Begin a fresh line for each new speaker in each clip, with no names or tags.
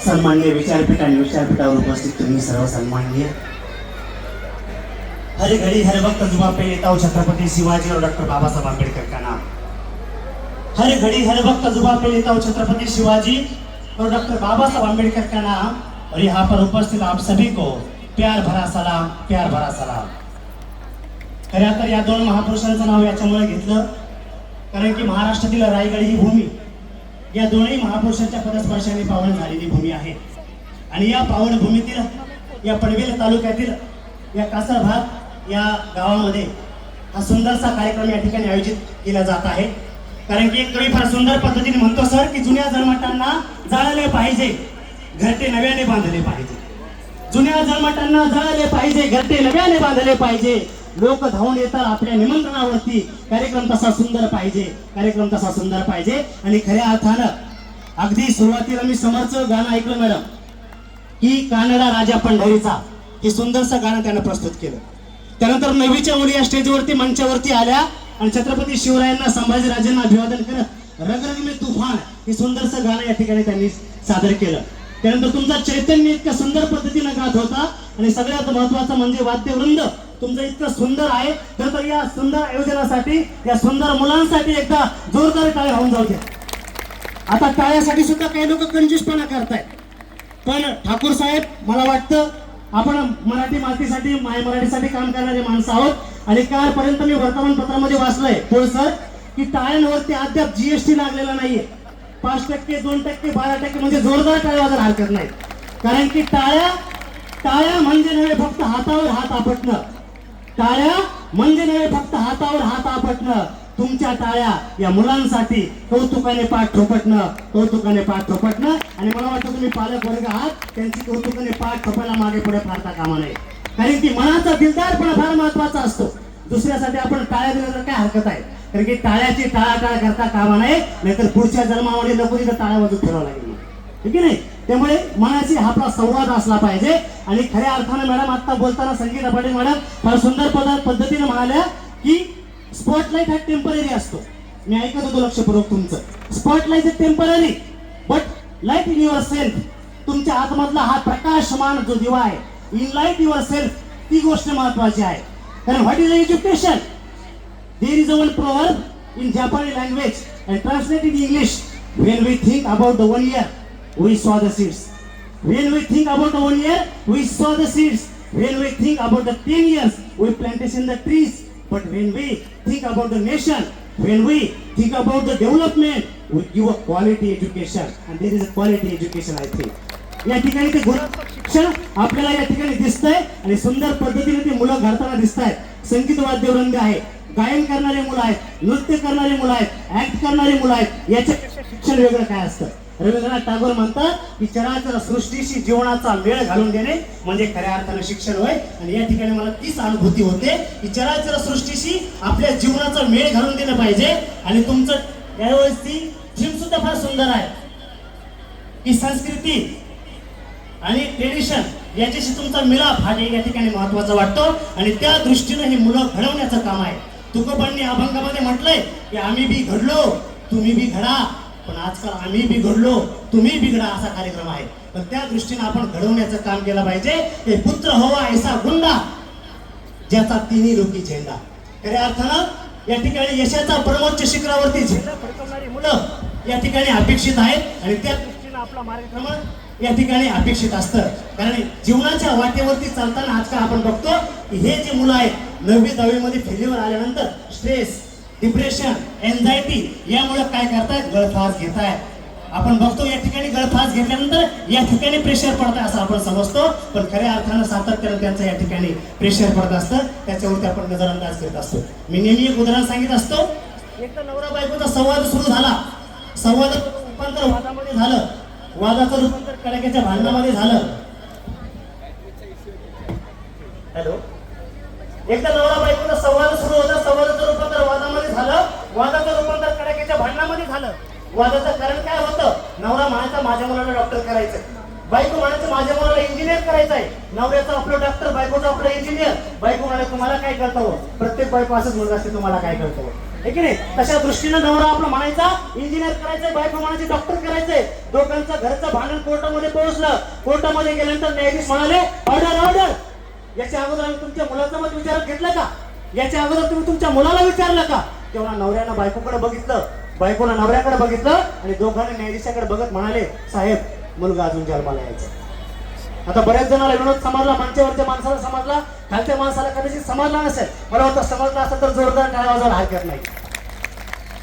सन्माननीय विचारपीठ आणि विचारपीठावर उपस्थित तुम्ही सर्व सन्माननीय हर घड़ी हर वक्त जुबा पे लेता हूँ छत्रपति शिवाजी और डॉक्टर बाबा साहब अम्बेडकर का नाम। हर घड़ी हर वक्त जुबा पे लेता हूँ छत्रपति शिवाजी और डॉक्टर बाबा साहब अम्बेडकर का नाम। और यहाँ पर उपस्थित आप सभी को प्यार भरा सलाम, प्यार भरा सलाम। खऱ्या तर या दोन महापुरुषांचं नाव याच्यामुळे घेतलं कारण की महाराष्ट्रातील रायगड ही भूमी या दोन्ही महापुरुषांच्या पदस्पर्शाने पावन झालेली भूमी आहे। आणि या पावन भूमीतील या पनवेल तालुक्यातील या कासरभाग या गावामध्ये हा सुंदरसा कार्यक्रम या ठिकाणी आयोजित केला जात आहे। कारण की एक कवी फार सुंदर पद्धतीने म्हणतो सर की जुन्या जन्मटांना जाळले पाहिजे, घरटे नव्याने बांधले पाहिजे। जुन्या जन्मटांना जाळले पाहिजे, घरटे नव्याने बांधले पाहिजे। लोक धावून येतात आपल्या निमंत्रणावरती, कार्यक्रम तसा सुंदर पाहिजे, कार्यक्रम तसा सुंदर पाहिजे। आणि खऱ्या अर्थानं अगदी सुरुवातीला मी समरचं गाणं ऐकलं मॅडम की कानडा राजा पंढरीचा, हे सुंदरसं गाणं त्यानं प्रस्तुत केलं। त्यानंतर नवीच्या मुली या स्टेजवरती मंचावरती आल्या आणि छत्रपती शिवरायांना संभाजीराजांना अभिवादन करत रगरग में तुफान हे सुंदरसं गाणं या ठिकाणी त्यांनी सादर केलं। त्यानंतर तुमचा चैतन्य इतक्या सुंदर पद्धतीने गात होता आणि सगळ्यात महत्त्वाचं म्हणजे वाद्यवृंद तुमचं इतकं सुंदर आहे। तर या सुंदर आयोजनासाठी या सुंदर मुलांसाठी एकदा जोरदार टाळ्या होऊन जाऊ द्या। आता टाळ्यासाठी सुद्धा काही लोक कंजूसपणा करतायत, पण ठाकूर साहेब मला वाटतं आपण मराठी मातीसाठी माय मराठीसाठी काम करणारे माणसं आहोत। आणि कालपर्यंत मी वर्तमानपत्रामध्ये वाचलंय पोळ सर की टाळ्यांवरती अद्याप जीएसटी लागलेला नाहीये। 5%, 2%, 12% म्हणजे जोरदार टाळ्या वाजवायला हरकत नाही। कारण की टाळ्या म्हणजे नव्हे फक्त हातावर हात आपटणं, टाळ्या म्हणजे नव्हे फक्त हातावर हात आपटणं। तुमच्या टाळ्या या मुलांसाठी कौतुकाने पाठ थोपटणं, कौतुकाने पाठ थोपटणं। आणि मला वाटतं तुम्ही पालक वर्ग आहात, त्यांची कौतुकाने पाठ थोपायला मागे पुढे फारता कामा नये। कारण की मनाचा दिलदारपणा फार महत्वाचा असतो। दुसऱ्यासाठी आपण टाळ्या दिल्या तर काय हरकत आहे, कारण की टाळ्याची टाळाटाळ करता कामा नये, नाहीतर पुढच्या जन्मामध्ये नको तिथं टाळ्या वाजवत फिरावं लागेल, ठीक आहे नाही। त्यामुळे मनाची हा आपला संवाद असला पाहिजे। आणि खऱ्या अर्थाने मॅडम आता बोलताना संगीता पाटील मॅडम फार सुंदर पद्धतीने म्हणाल्या की स्पॉटलाइट हा टेम्पररी असतो। मी ऐकत होतो लक्षपूर्वक तुमचं, spotlight is temporary but light in your self, तुमच्या आतमधला हा प्रकाशमान जो दिवा आहे, इन लाइट युअर सेल्फ, ती गोष्ट महत्वाची आहे। कारण what is education, there is a one proverb in जापानी language and translate in English, when we think about the 1 year we saw the seeds, when we think about the 1 year we saw the seeds, when we think about the 10 years we plantation the trees, but when we think about the nation, when we think about the development we give a quality education, and there is a quality education I think। या ठिकाणी ते गुणात्मक शिक्षण आपल्याला या ठिकाणी दिसतंय आणि सुंदर पद्धतीने ते मुलं घडताना दिसतायत। संगीत वाद्यवृंद आहे, गायन करणारे मुलं आहेत, नृत्य करणारे मुलं आहेत, ऍक्ट करणारे मुलं आहेत, याच्यापेक्षा शिक्षण वेगळं काय असतं। रवींद्रनाथ टागोर म्हणतात की चराचर सृष्टीशी जीवनाचा मेळ घालून देणे म्हणजे खऱ्या अर्थाने शिक्षण होय। आणि या ठिकाणी मला तीच अनुभूती होते की चराचर सृष्टीशी आपल्या जीवनाचा मेळ घालून देणं पाहिजे। आणि तुमचं यावेळेसची थीम सुद्धा फार सुंदर आहे की संस्कृती आणि ट्रेडिशन याच्याशी तुमचा मिलाप हा या ठिकाणी महत्वाचा वाटतो। आणि त्या दृष्टीने ही मुलं घडवण्याचं काम आहे। तुकोबांनी अभंगामध्ये म्हटलंय की आम्ही बी घडलो तुम्ही बी घडा, पण आजकाल आम्ही बी घडलो तुम्ही बिघडा असा कार्यक्रम आहे। पण त्या दृष्टीने आपण घडवण्याचं काम केलं पाहिजे। ते पुत्र हवा ऐसा गुंडा ज्याचा तिन्ही लोकी झेंडा, खऱ्या अर्थानं या ठिकाणी यशाचा परमोच्च शिखरावरती झेंडा फडकवणारी मुलं या ठिकाणी अपेक्षित आहेत। आणि त्या दृष्टीने आपला मार्गक्रमण या ठिकाणी अपेक्षित असतं। कारण जीवनाच्या वाटेवरती चालताना आजकाल आपण बघतो की हे जे मुलं आहेत 9वी 10वी मध्ये फेल्युअर आल्यानंतर स्ट्रेस, डिप्रेशन, एन्झायटी यामुळे काय करतायत, गळफास घेतायत। आपण बघतो या ठिकाणी गळफास घेतल्यानंतर या ठिकाणी प्रेशर पडतंय असं आपण समजतो, पण खऱ्या अर्थानं सातत्यानं त्यांचं या ठिकाणी प्रेशर पडत असतं, त्याच्यावरती आपण नजरअंदाज करत असतो। मी नेहमी एक उदाहरण सांगित असतो, एकदा नवरा बायकोचा संवाद सुरू झाला, संवादाचं रूपांतर वादामध्ये झालं, वादाचं रूपांतर कडाक्याच्या भांडणामध्ये झालं। हॅलो, एकदा नवरा बायकोचा संवाद सुरू होता, संवादाचं रूपांतर वादामध्ये झालं, वादाचं रूपांतर कडाक्याच्या भांडणामध्ये झालं। वादाचं कारण काय होतं, नवरा म्हणायचा माझ्या मुलाला डॉक्टर करायचंय, बायको म्हणायचं माझ्या मुलाला इंजिनियर करायचंय। नवऱ्याचं आपलं डॉक्टर, बायकोचं आपलं इंजिनियर। बायको म्हणाले तुम्हाला काय कळतं, प्रत्येक बायको असंच म्हणत असते तुम्हाला काय कळतं। आहे की नाही? तशा दृष्टीनं नवरा आपला म्हणायचा इंजिनियर करायचंय, बायको म्हणायची डॉक्टर करायचंय. दोघांचं घरचं भांडण कोर्टामध्ये पोहोचलं. कोर्टामध्ये गेल्यानंतर न्यायाधीश म्हणाले ऑर्डर ऑर्डर. याच्या अगोदर आम्ही तुमच्या मुलाचं मत विचारात घेतलं का? याच्या अगोदर तुम्ही तुमच्या मुलाला विचारलं का? तेव्हा नवऱ्यानं बायकोकडे बघितलं, बायकोनं नवऱ्याकडे बघितलं आणि दोघांनी न्यायाधीशाकडे बघत म्हणाले साहेब मुलगा अजून जन्माला यायचा. आता बऱ्याच जणांना विनोद समजला, मंचावरच्या माणसाला समजला, खालच्या माणसाला कदाचित समजला नसेल. मला वाटतं समजला असेल तर जोरदार टाळ्या वाजवायला हरकत नाही,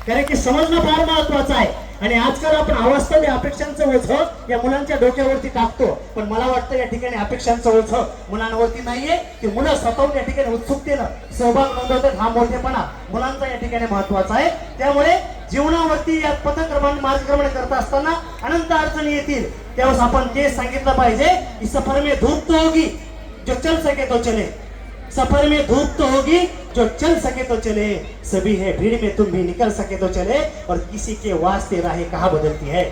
कारण की समजणं फार महत्वाचं आहे. आणि आजकाल आपण अवास्तव अपेक्षांचं ओझं या मुलांच्या डोक्यावरती टाकतो, पण मला वाटतं या ठिकाणी अपेक्षांचं ओझं मुलांवरती नाहीये. की मुलं स्वतःहून या ठिकाणी उत्सुकतेनं सहभाग नोंदवतात. हा मोठेपणा मुलांचा या ठिकाणी महत्वाचा आहे. त्यामुळे जीवनावरती या पथक्रमण मार्गक्रमण करत असताना अनंत अडचणी येतील. त्यावेळेस आपण ते सांगितलं पाहिजे की सफर में धूप तो होगी जो चल सके तो चले, सफर में धूप तो होगी जो चल सके तो चले, सभी है भीड़ में तुम भी निकल सके तो चले, और किसी के वास्ते राहें कहाँ बदलती है,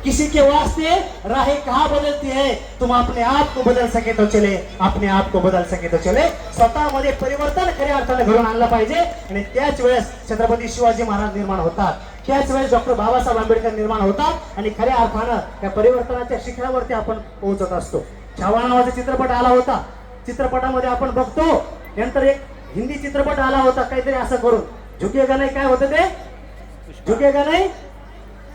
किसी के वास्ते राहें कहाँ बदलती है, तुम अपने आप को बदल सके तो चले, अपने आप को बदल सके तो चले. स्वतःमध्ये परिवर्तन खऱ्या अर्थाने घडून आणलं पाहिजे. आणि त्याच वेळेस छत्रपती शिवाजी महाराज निर्माण होतात, त्याच वेळेस डॉक्टर बाबासाहेब आंबेडकर निर्माण होतात आणि खऱ्या अर्थानं त्या परिवर्तनाच्या शिखरावरती आपण पोहोचत असतो. छावा नावाचा चित्रपट आला होता. चित्रपटामध्ये आपण बघतो, नंतर एक हिंदी चित्रपट आला होता काहीतरी असं करून, झुकेगा नाही, काय होतं ते, झुकेगा नाही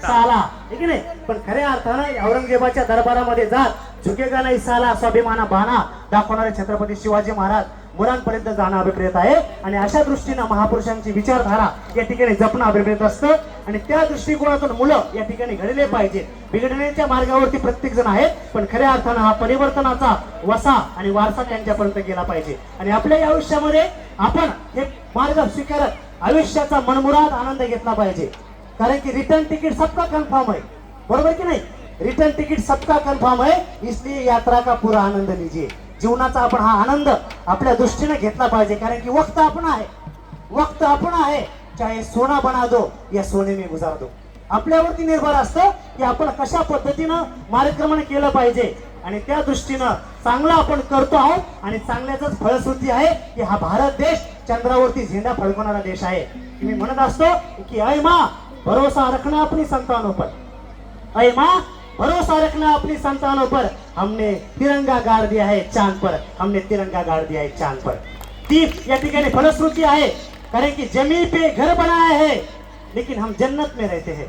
साला, ठीक नाही. पण खऱ्या अर्थानं औरंगजेबाच्या दरबारामध्ये जात झुकेगा नाही साला स्वाभिमाना बाणा दाखवणारे छत्रपती शिवाजी महाराज मुलांपर्यंत जाणं अभिप्रेत आहे. आणि अशा दृष्टीनं महापुरुषांची विचारधारा या ठिकाणी जपणं अभिप्रेत असतं. आणि त्या दृष्टिकोनातून मुलं या ठिकाणी घडले पाहिजे. बिघडण्याच्या मार्गावरती प्रत्येक जण आहेत, पण खऱ्या अर्थानं हा परिवर्तनाचा वसा आणि वारसा त्यांच्यापर्यंत गेला पाहिजे. आणि आपल्या या आयुष्यामध्ये आपण हे मार्ग स्वीकारत आयुष्याचा मनमुराद आनंद घेतला पाहिजे. कारण की रिटर्न तिकीट सबका कन्फर्म है, बरोबर की नाही? रिटर्न तिकीट सबका कन्फर्म है, इसलिए यात्रा का पूरा आनंद लीजिए. जीवनाचा आपण हा आनंद आपल्या दृष्टीने घेतला पाहिजे. कारण की वक्त आपण आहे, वक्त आपण आहे, चाहे सोना बना दो या सोने में गुजार दो. आपल्यावरती निर्भर असतं की आपण कशा पद्धतीनं मार्गक्रमण केलं पाहिजे. आणि त्या दृष्टीनं चांगलं आपण करतो आहोत आणि चांगल्याच फलश्रुती आहे की हा भारत देश चंद्रावरती झेंडा फडकवणारा देश आहे. मी म्हणत असतो की ऐ माँ भरोसा रखना अपनी संतानों पर, ऐ माँ भरोसा रखना अपनी संतानों पर, हमने तिरंगा गाड़ दिया है चांद पर, हमने तिरंगा गाड़ दिया है चांद पर. ती या ठिकाणी फलश्रुती आहे. कारण की जमी पे घर बनाया है लेकिन हम जन्नत में रहते हैं,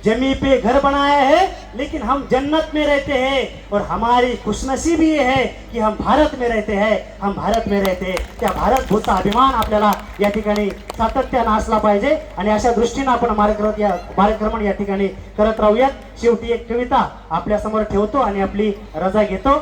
जमी पे घर बनाया है लेकिन हम जन्नत में रहते हैं. और हमारी खुशनसीबी ये है की हम भारत में रहते हैं, हम भारत में रहते हैं. त्या भारतभूतचा अभिमान आपल्याला या ठिकाणी सातत्यानं असला पाहिजे. आणि अशा दृष्टीनं आपण मार्गक्रमण या ठिकाणी करत राहूयात. शेवटी एक कविता आपल्या समोर ठेवतो आणि आपली रजा घेतो.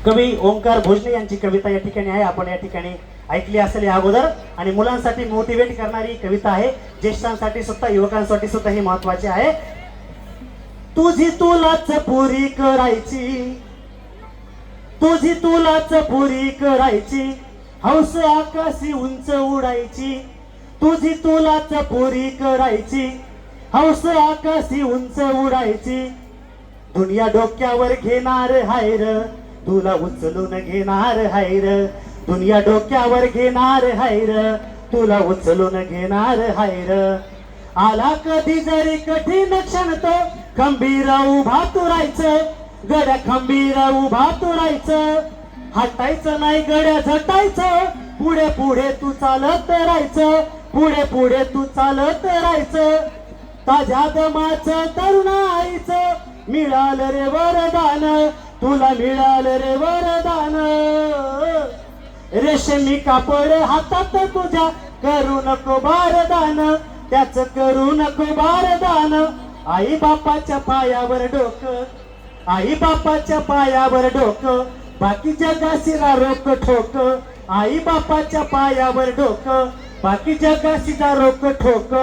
कवी ओंकार भोजने यांची कविता या ठिकाणी आहे. आपण या ठिकाणी ऐकली असेल या अगोदर. आणि मुलांसाठी मोटिवेट करणारी कविता आहे, ज्येष्ठांसाठी सुद्धा युवकांसाठी सुद्धा ही महत्वाची आहे. तुझी तुलाच पुरी करायची, तुझी तुलाच पुरी करायची, हौस आकाशी उंच उडायची, तुझी तुलाच पुरी करायची, हौस आकाशी उंच उडायची. दुनिया डोक्यावर घेणार हायर, तुला उचलून घेणार हायर, दुनिया डोक्यावर घेणार हायर, तुला उचलून घेणार हायर. आला कधी जरी कठीण क्षण तो खंबीर उभा तू राहायचं, गड्या खंबीर उभा तू राहायचं. हटायचं नाही गड्या झटायचं, पुढे पुढे तू चालत राहायचं, पुढे पुढे तू चालत राहायचं. ताज्या दमाचं तरुणाईचं मिळालं रे वरदान, तुला मिळालं रे वरदान. रेशमी कापड हातात तुझ्या करू नको बारदान, त्याच करू नको बारदान. आई बापाच्या पायावर डोकं, आई बापाच्या पायावर डोकं, बाकी जगाशी रोक ठोक. आई बापाच्या पायावर डोकं, बाकी जगाशी रोक ठोक.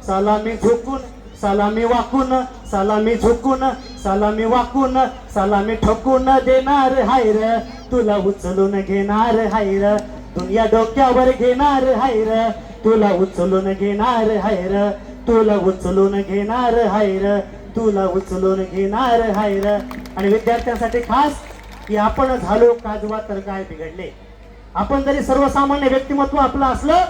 सलामी झुकून सलामी वाकून, सलामी झुकून सलामी वाकून, सलामी ठोकून देणार हायर, तुला उचलून घेणार हायर. दुनिया डोक्यावर घेणार हायर, तुला उचलून घेणार हायर, तुला उचलून घेणार हायर, तुला उचलून घेणार हायर. आणि विद्यार्थ्यांसाठी खास की आपण झालो काजवा तर काय बिघडले. आपण जरी सर्वसामान्य व्यक्तिमत्व आपलं असलं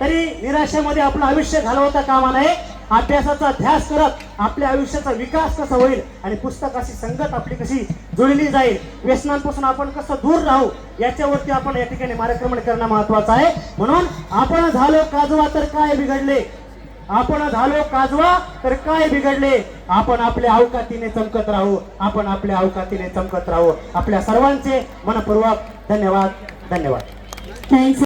तरी निराशेमध्ये आपलं आयुष्य घालवता कामा नये. अभ्यासाचा ध्यास करत आपल्या आयुष्याचा विकास कसा होईल आणि पुस्तकाशी संगत आपली कशी जुळली जाईल, व्यसनांपासून आपण कसं दूर राहू, याच्यावरती आपण या ठिकाणी मार्गक्रमण करणं महत्वाचं आहे. म्हणून आपण झालो काजवा तर काय बिघडले, आपण झालो काजवा तर काय बिघडले. आपण आपल्या अवकातीने चमकत राहू, आपण आपल्या अवकातीने चमकत राहू. आपल्या सर्वांचे मनपूर्वक धन्यवाद. धन्यवाद.
थँक्स.